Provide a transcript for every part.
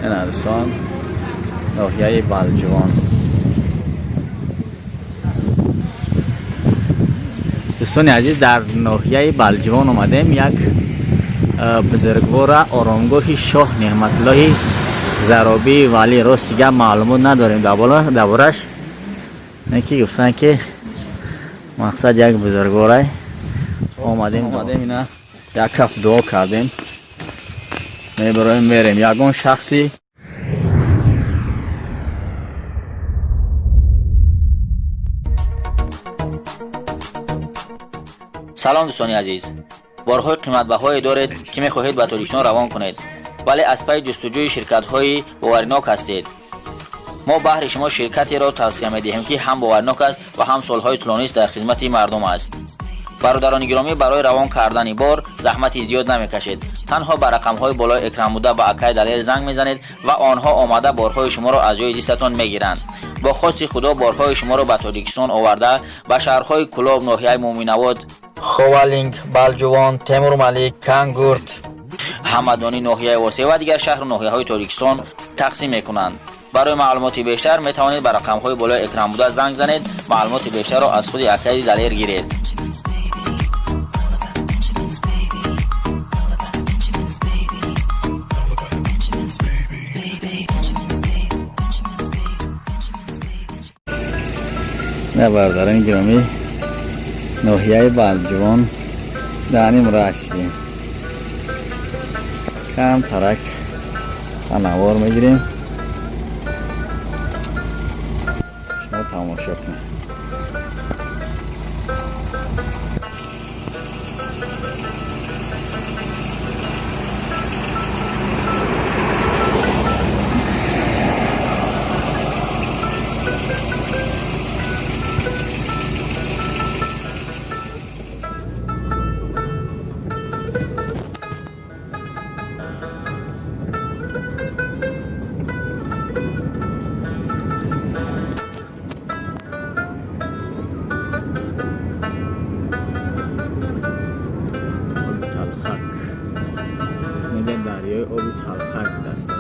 این عرصان ناحیه بالجوان. دوستان عزیز در ناحیه بالجوان اومدیم. یک بزرگوار آرامگاه شاه نعمت الله زرابی ولی راست دیگه معلومات نداریم دربارش. نکی گفتن که مقصد یک بزرگواره اومدیم اینا یک کف دعا کردیم میبریم میریم. یگان شخصی سلام دوستان عزیز، بارهای قیمت‌بهای دارید که می‌خواهید به تاریکستان روان کنید ولی از پی جستجوی شرکت‌های باورناک هستید. ما بهر شما شرکتی را توصیه می‌دهیم که هم باورناک است و هم سال‌های طولانی است در خدمت مردم است. برادران گرامی، برای روان کردن بار زحمتی زیاد نمی‌کشید. تنها به رقم‌های بالای اکران بوده با اکای دلیر زنگ می‌زنید و آنها آماده بارهای شما را از جای زیستتان می‌گیرند. با خواست خدا بارهای شما را به تاجیکستان آورده به شهرهای کلاب، ناحیه مومن‌آباد، خوالینگ، بالجوان، تیمور ملیک، کانگورت، همدانی، ناحیه واسه و دیگر شهر و ناحیه‌های تاجیکستان تقسیم می‌کنند. برای معلومات بیشتر می توانید به رقم‌های بالای اکران بوده زنگ زنید. معلومات بیشتر را از خود اکای دلیر گیرید. نه برادران گرامی، ناحیه بالجوان دانیم را هستیم. کم ترک انوار میگیریم. شما تماشا کنید. دریای آب تلخک دسته.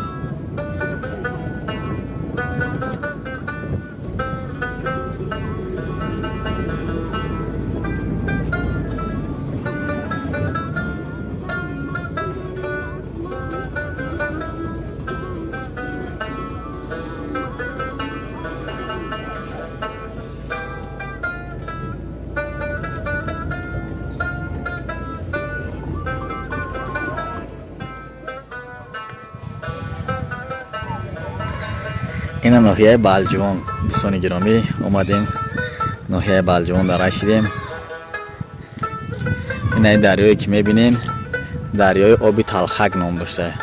این ناحیه بالجوان دوستان گرامی، اومدیم ناحیه بالجوان در رسیدیم. این دریایی که میبینین دریای آبی تلخک نام داشته.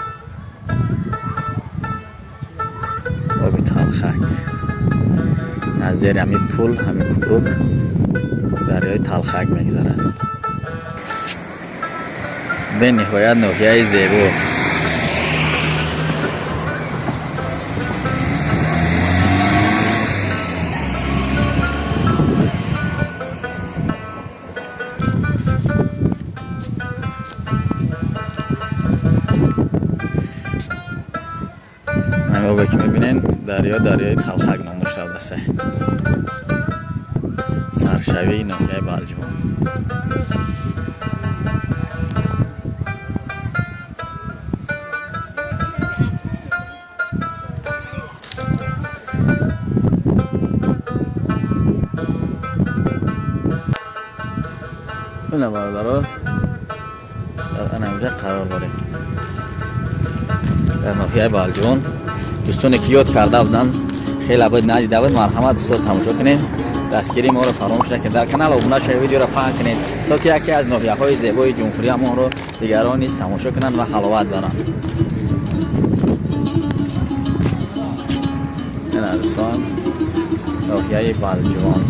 آبی تلخک از زیر همین پل، همین کوپروک دریای تلخک میگذرد. به نهایت ناحیه زیبا. آبی که میبینین دریای تلخک نام داشته است. سرشوی ناحیه بالجوان. این برادران در اینجا قرار داریم در ناحیه بالجوان. دوستانی که یاد کرده بودن خیلی عباد ندیده بود، مرحمت دوستان تماشا کنید. دستگیری ما رو فراموش نکنید. در کانال ابونه شوید، ویدیو رو پهن کنید تا که یکی از ناحیه‌های زیبای جمهوری ما رو دیگران نیز تماشا کنند و حلاوت برند. این عرصان ناحیه بالجوان.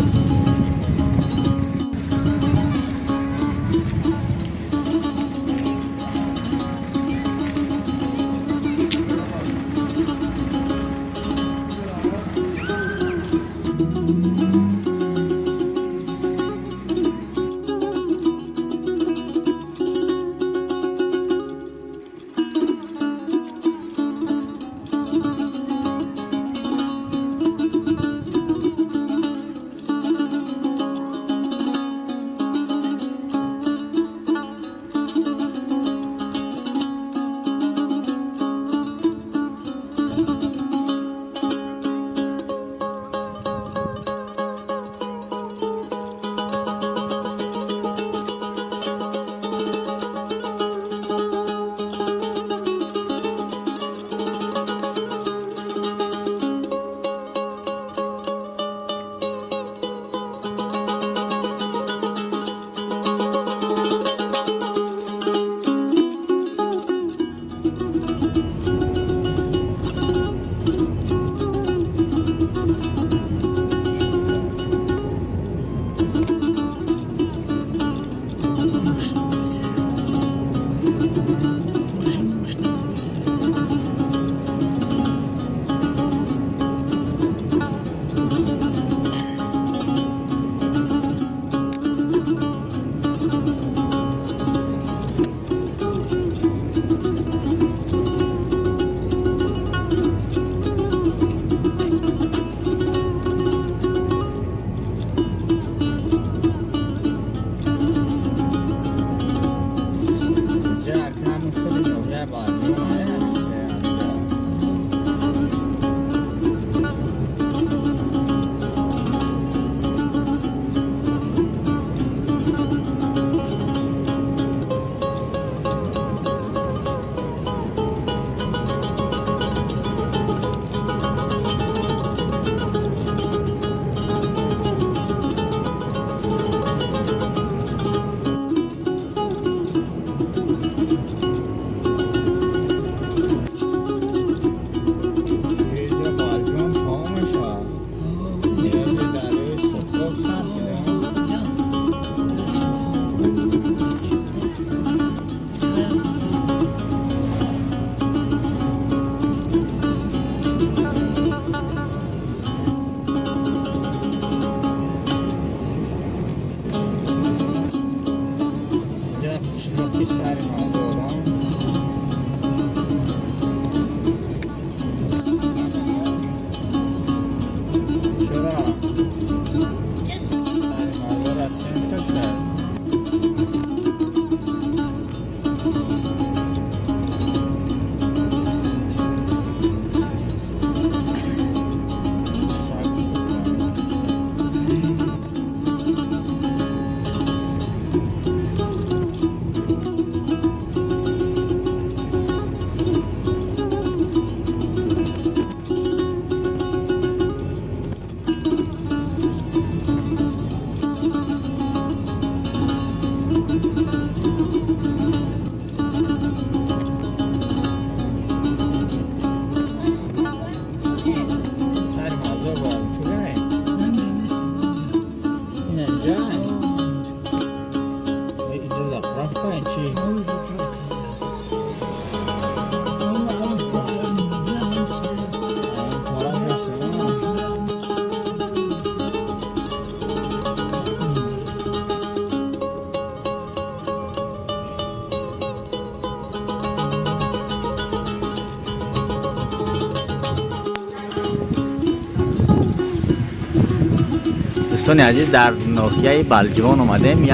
دوستان عزیز در ناحیه بلجوان آمدیم. یک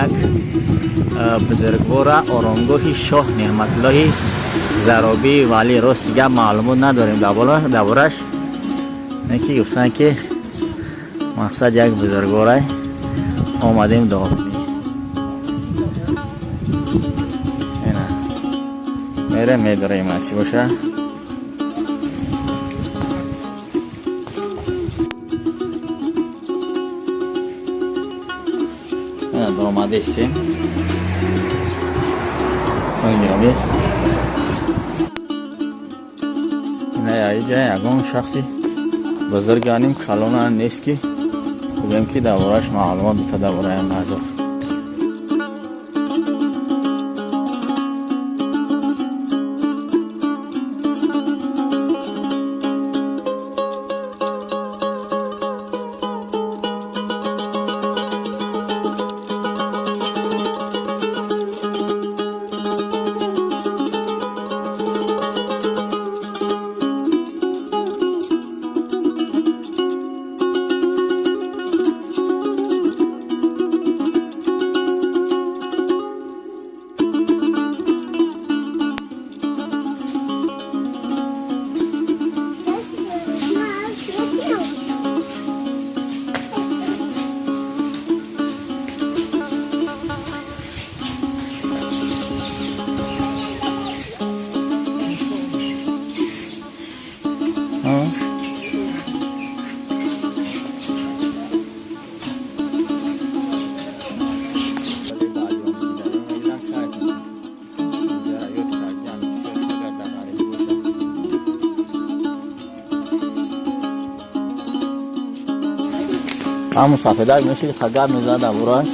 بزرگوار آرامگاه شاه نعمت الله زرابی ولی راست دیگه معلومات نداریم دربارش. نکی گفتن که مقصد یک بزرگوار آمدیم داخلی. میره میداره این مسی باشه. در آمده ایستیم سان گرامی. اینه یه یکون شخصی بزرگانیم کلان نیست که بگیم که دربارش معلومات بده درباره این موضوع. همون سفیدک میشه خگر میزد دربارش.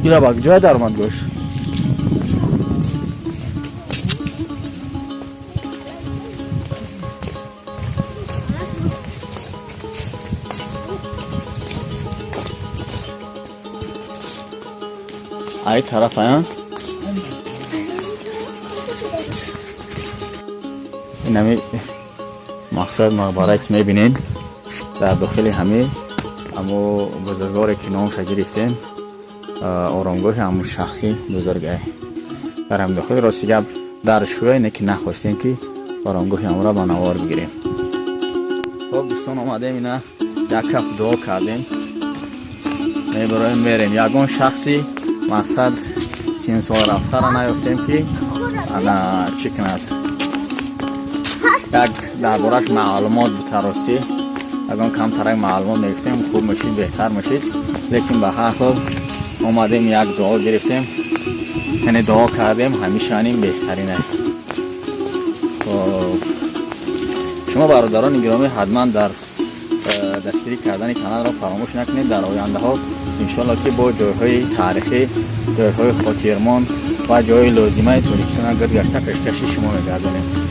Gire bak, cüve darman gör. Ay taraf ayağın. اینمی مقصد مقبره که میبینین در داخل همه امو بزرگواری که نامش گرفتیم آرامگاه همون شخصی بزرگه در هم داخل راستی گب در شوه اینه که نخواستیم که آرامگاه همون را با نوار بگیریم. خب دوستان آمدیم اینه یک کف دعا کردیم میبرایم میریم. یکون شخصی مقصد 3 سال رفته را نیفتیم که انا چی کند یک دربارش معلومات بتراستی اگر کم ترک معلومات میگفتیم خوب میشید بهتر میشید. لیکن به هر حال آمدیم یک دعا گرفتیم یعنی دعا کردیم همیشه انیم بهترینه. شما برادران گرامی حتما در دستگیری کردن کانال را فراموش نکنید. در آینده ها انشالله که با جایهای تاریخی جایهای خاطرمان و جای لازمه توریستان گرد پیشکشی شما میگردانیم.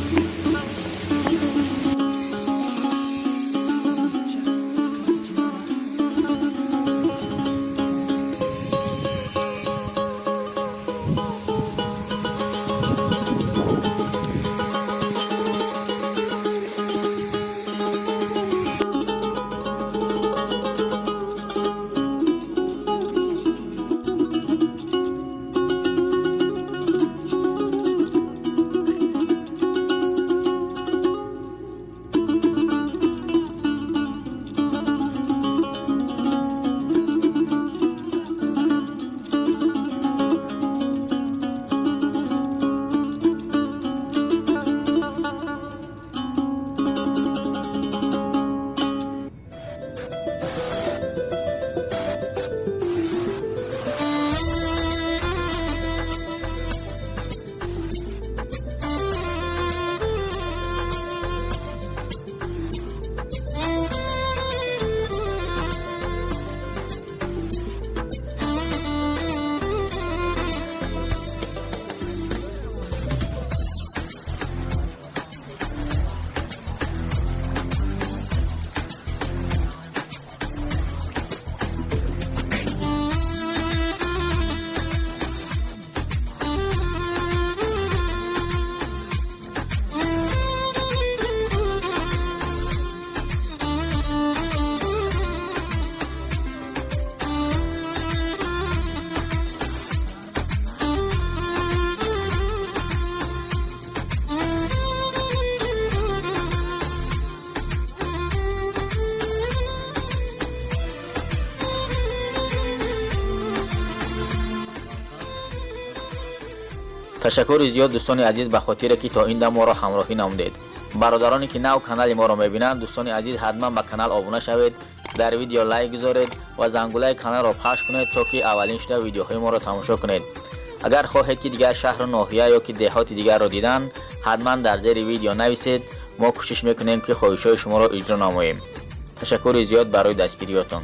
ташаккури зиёд дӯстони азиз ба хотире ки то ин дам моро ҳамроҳӣ намудед. бародароне ки нав канали моро мебинанд, дӯстони азиз ҳатман ба канал обуна шавед, дар видео лайк гузоред ва зангулаи каналро пахш кунед, то ки аввалин шуда видеоҳои моро тамошо кунед. агар хоҳед ки дигар шаҳру ноҳия ё ки деҳоти дигарро дидан, ҳатман дар зери видео нависед. мо кӯшиш мекунем ки хоҳишҳои шуморо иҷро намоем. ташаккури зиёд барои дастгириётон.